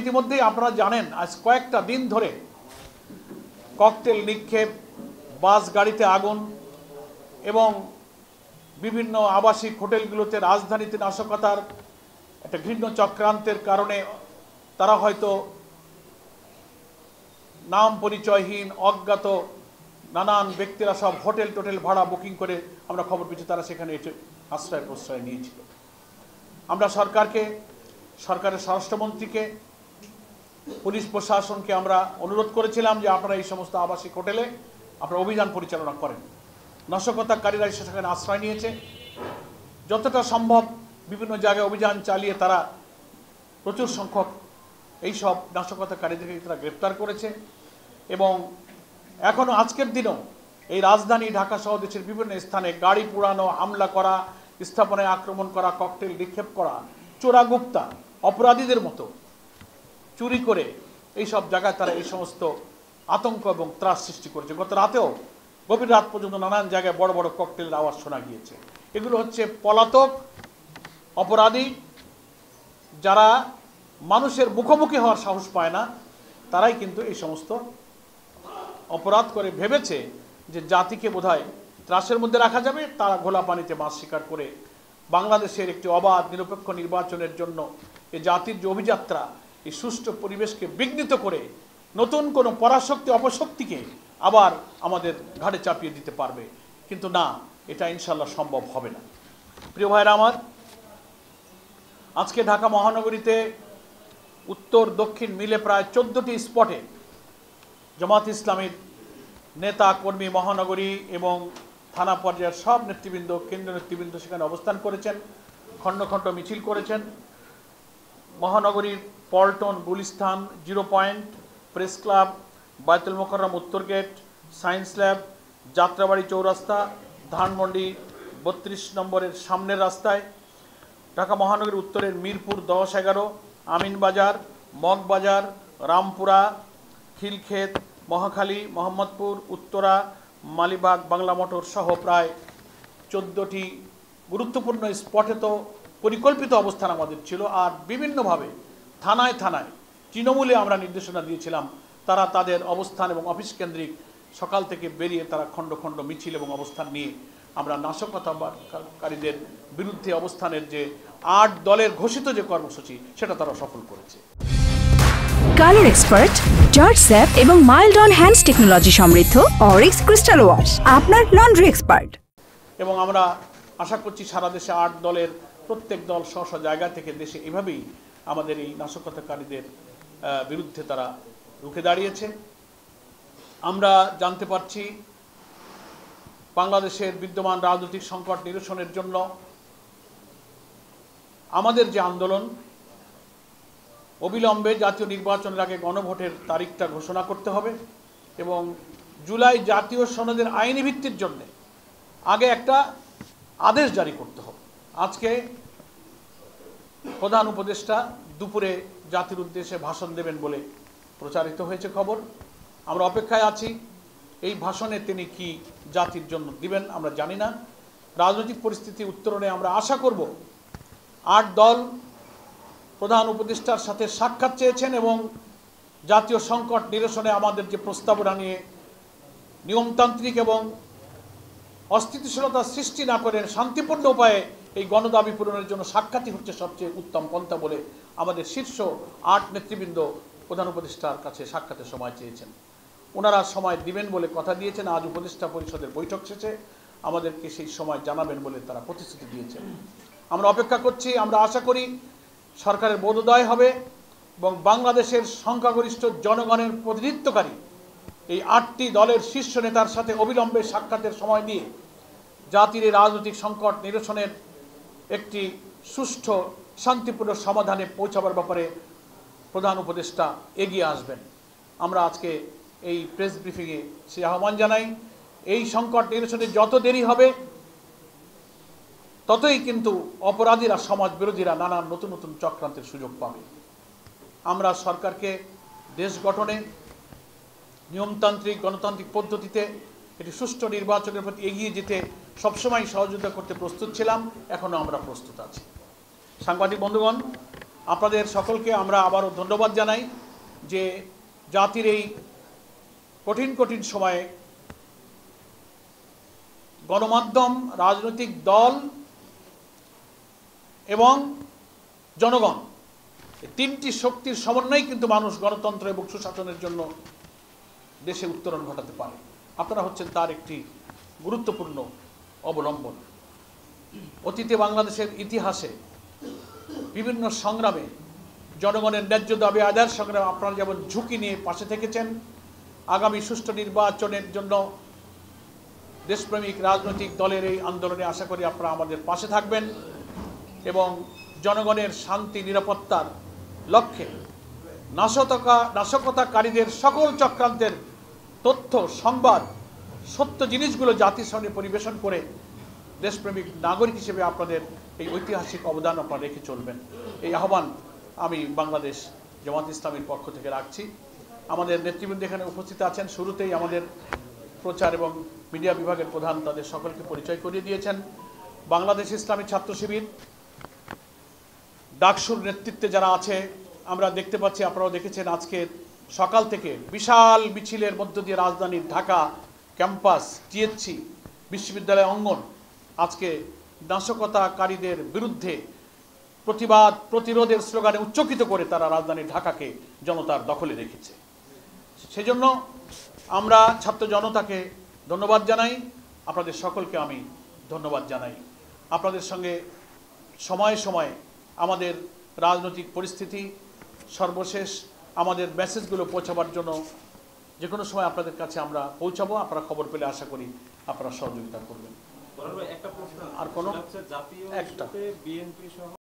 ইতিমধ্যেই আপনারা জানেন আজ কয়েকটা দিন ধরে ককটেল নিক্ষেপ, বাস গাড়িতে আগুন এবং বিভিন্ন আবাসিক হোটেলগুলোতে রাজধানীতে নাশকতার একটা ঘৃণ্য চক্রান্তের কারণে তারা হয়তো নাম পরিচয়হীন অজ্ঞাত নানান ব্যক্তিরা সব হোটেল টোটেল ভাড়া বুকিং করে আমরা খবর পেয়েছি তারা সেখানে এসে আশ্রয় প্রশ্রয় নিয়েছিল। আমরা সরকারকে, সরকারের স্বরাষ্ট্রমন্ত্রীকে, পুলিশ প্রশাসনকে আমরা অনুরোধ করেছিলাম যে আপনারা এই সমস্ত আবাসিক হোটেলে আপনারা অভিযান পরিচালনা করেন। নাশকতাকারীরা সেখানে আশ্রয় নিয়েছে, যতটা সম্ভব বিভিন্ন জায়গায় অভিযান চালিয়ে তারা প্রচুর সংখ্যক এইসব নাশকতাকারীদেরকে তারা গ্রেপ্তার করেছে এবং এখনও আজকের দিনও এই রাজধানী ঢাকা সহ দেশের বিভিন্ন স্থানে গাড়ি পোড়ানো, হামলা করা, স্থাপনায় আক্রমণ করা, ককটেল নিক্ষেপ করা, চোরাগুপ্তা অপরাধীদের মতো চুরি করে এইসব জায়গায় তারা এই সমস্ত আতঙ্ক এবং ত্রাস সৃষ্টি করেছে। গত রাতেও গভীর রাত পর্যন্ত নানান জায়গায় বড় বড় ককটেলের আওয়াজ শোনা গিয়েছে। এগুলো হচ্ছে পলাতক অপরাধী, যারা মানুষের মুখোমুখি হওয়ার সাহস পায় না, তারাই কিন্তু এই সমস্ত অপরাধ করে ভেবেছে যে জাতিকে বোধহয় ত্রাসের মধ্যে রাখা যাবে। তারা ঘোলা পানিতে মাছ শিকার করে বাংলাদেশের একটি অবাধ নিরপেক্ষ নির্বাচনের জন্য এই জাতির যে অভিযাত্রা, এই সুষ্ঠু পরিবেশকে বিঘ্নিত করে নতুন কোনো পরাশক্তি অপশক্তিকে আবার আমাদের ঘাড়ে চাপিয়ে দিতে পারবে। কিন্তু না, এটা ইনশাল্লাহ সম্ভব হবে না। প্রিয় ভাইরা আমার, আজকে ঢাকা মহানগরীতে উত্তর দক্ষিণ মিলে প্রায় 14টি স্পটে জামাত ইসলামীর নেতা কর্মী, মহানগরী এবং থানা পর্যায়ের সব নেতৃবৃন্দ, কেন্দ্রীয় নেতৃবৃন্দ সেখানে অবস্থান করেছেন, খণ্ড খণ্ড মিছিল করেছেন। মহানগরীর Paltan, Gulistan, 0 point, press club, Baitul Mukarram উত্তর গেট, সায়েন্স ল্যাব, যাত্রাবাড়ি চৌরাস্তা, ধানমন্ডি 32 নম্বরের সামনের রাস্তায়, ঢাকা মহানগরীর উত্তরের মিরপুর 10-11, আমিনবাজার, মগবাজার, রামপুরা, খিলক্ষেত, মহাখালী, মোহাম্মদপুর, উত্তরা, মালিবাগ, বাংলা মোটর সহ প্রায় 14টি গুরুত্বপূর্ণ স্পটে তো পরিকল্পিত অবস্থান আমাদের ছিল। আর বিভিন্নভাবে থানায় থানায় তৃণমূলে আমরা নির্দেশনা দিয়েছিলাম, তারা তাদের অবস্থান এবং অফিস কেন্দ্রিক সকাল থেকে বেরিয়ে তারা খণ্ড খণ্ড মিছিল এবং অবস্থান নিয়ে আমরা নাশকতাকারীদের বিরুদ্ধে অবস্থানের যে 8 দলের ঘোষিত যে কর্মসূচি সেটা তারা সফল করেছে। কালার এক্সপার্ট, জর্জ স্যাপ এবং মাইল্ড অন হ্যান্ডস টেকনোলজি সমৃদ্ধ অরিক্স ক্রিস্টাল ওয়াশ আপনার লন্ড্রি এক্সপার্ট। এবং আমরা আশা করছি সারা দেশে 8 দলের প্রত্যেক দল স্ব স্ব জায়গা থেকে দেশে এভাবেই আমাদের এই নাশকতাকারীদের বিরুদ্ধে তারা রুখে দাঁড়িয়েছে। আমরা জানতে পারছি বাংলাদেশের বিদ্যমান রাজনৈতিক সংকট নিরসনের জন্য আমাদের যে আন্দোলন, অবিলম্বে জাতীয় নির্বাচনের আগে গণভোটের তারিখটা ঘোষণা করতে হবে এবং জুলাই জাতীয় সনদের আইনি ভিত্তির জন্য আগে একটা আদেশ জারি করতে হবে। আজকে প্রধান উপদেষ্টা দুপুরে জাতির উদ্দেশ্যে ভাষণ দেবেন বলে প্রচারিত হয়েছে খবর। আমরা অপেক্ষায় আছি এই ভাষণে তিনি কি জাতির জন্য দিবেন আমরা জানি না। রাজনৈতিক পরিস্থিতি উত্তরণে আমরা আশা করব 8 দল প্রধান উপদেষ্টার সাথে সাক্ষাৎ চেয়েছেন এবং জাতীয় সংকট নিরসনে আমাদের যে প্রস্তাবনা নিয়ে নিয়মতান্ত্রিক এবং অস্থিতিশীলতা সৃষ্টি না করেন শান্তিপূর্ণ উপায়ে এই গণদাবি পূরণের জন্য সাক্ষাৎই হচ্ছে সবচেয়ে উত্তম পন্থা বলে আমাদের শীর্ষ 8 নেতৃবৃন্দ প্রধান উপদেষ্টার কাছে সাক্ষাতের সময় চেয়েছেন। ওনারা সময় দিবেন বলে কথা দিয়েছেন। আজ উপদেষ্টা পরিষদের বৈঠক শেষে আমাদেরকে সেই সময় জানাবেন বলে তারা প্রতিশ্রুতি দিয়েছেন। আমরা অপেক্ষা করছি। আমরা আশা করি সরকারের বোধোদয় হবে এবং বাংলাদেশের সংখ্যাগরিষ্ঠ জনগণের প্রতিনিধিত্বকারী এই 8টি দলের শীর্ষ নেতার সাথে অবিলম্বে সাক্ষাতের সময় দিয়ে জাতির এই রাজনৈতিক সংকট নিরসনের একটি সুষ্ঠু শান্তিপূর্ণ সমাধানে পৌঁছাবার ব্যাপারে প্রধান উপদেষ্টা এগিয়ে আসবেন। আমরা আজকে এই প্রেস ব্রিফিংয়ে সে আহ্বান জানাই। এই সংকট নিরসনে যত দেরি হবে ততই কিন্তু অপরাধীরা, সমাজ বিরোধীরা নানান নতুন নতুন চক্রান্তের সুযোগ পাবে। আমরা সরকারকে দেশ গঠনে নিয়মতান্ত্রিক গণতান্ত্রিক পদ্ধতিতে একটি সুষ্ঠু নির্বাচনের প্রতি এগিয়ে যেতে সবসময় সহযোগিতা করতে প্রস্তুত ছিলাম, এখনও আমরা প্রস্তুত আছি। সাংবাদিক বন্ধুগণ, আপনাদের সকলকে আমরা আবারও ধন্যবাদ জানাই যে জাতির এই কঠিন কঠিন সময়ে গণমাধ্যম, রাজনৈতিক দল এবং জনগণ, এই তিনটি শক্তির সমন্বয়ে কিন্তু মানুষ গণতন্ত্র এবং সুশাসনের জন্য দেশে উত্তরণ ঘটাতে পারে। আপনারা হচ্ছেন তার একটি গুরুত্বপূর্ণ অবলম্বন। অতীতে বাংলাদেশের ইতিহাসে বিভিন্ন সংগ্রামে জনগণের ন্যায্য দাবি আদায়ের সংগ্রামে আপনারা যেমন ঝুঁকি নিয়ে পাশে থেকেছেন, আগামী সুষ্ঠু নির্বাচনের জন্য দেশপ্রেমিক রাজনৈতিক দলের এই আন্দোলনে আশা করি আপনারা আমাদের পাশে থাকবেন এবং জনগণের শান্তি নিরাপত্তার লক্ষ্যে নাশকতাকারীদের সকল চক্রান্তের তথ্য, সংবাদ, সত্য জিনিসগুলো জাতির সামনে পরিবেশন করে দেশপ্রেমিক নাগরিক হিসেবে আপনাদের এই ঐতিহাসিক অবদান আপনারা রেখে চলবেন। এই আহ্বান আমি বাংলাদেশ জামাত ইসলামীর পক্ষ থেকে রাখছি। আমাদের নেতৃবৃন্দ এখানে উপস্থিত আছেন। শুরুতেই আমাদের প্রচার এবং মিডিয়া বিভাগের প্রধান তাদের সকলকে পরিচয় করিয়ে দিয়েছেন। বাংলাদেশ ইসলামী ছাত্র শিবির ডাকসুর নেতৃত্বে যারা আছে, আমরা দেখতে পাচ্ছি, আপনারাও দেখেছেন, আজকে সকাল থেকে বিশাল মিছিলের মধ্য দিয়ে রাজধানীর ঢাকা ক্যাম্পাস, জিএইচসি, বিশ্ববিদ্যালয় অঙ্গন আজকে নাশকতাকারীদের বিরুদ্ধে প্রতিবাদ প্রতিরোধের স্লোগানে উচ্চকিত করে তারা রাজধানী ঢাকাকে জনতার দখলে রেখেছে। সেজন্য আমরা ছাত্র জনতাকে ধন্যবাদ জানাই, আপনাদের সকলকে আমি ধন্যবাদ জানাই। আপনাদের সঙ্গে সময়ে সময়ে আমাদের রাজনৈতিক পরিস্থিতি সর্বশেষ আমাদের মেসেজগুলো পৌঁছাবার জন্য যে কোনো সময় আপনাদের কাছে আমরা পৌঁছাবো। আপনারা খবর পেলে আশা করি আপনারা সহযোগিতা করবেন। একটা প্রশ্ন, আর কোনো জাতীয় একটা বিএনপি সহ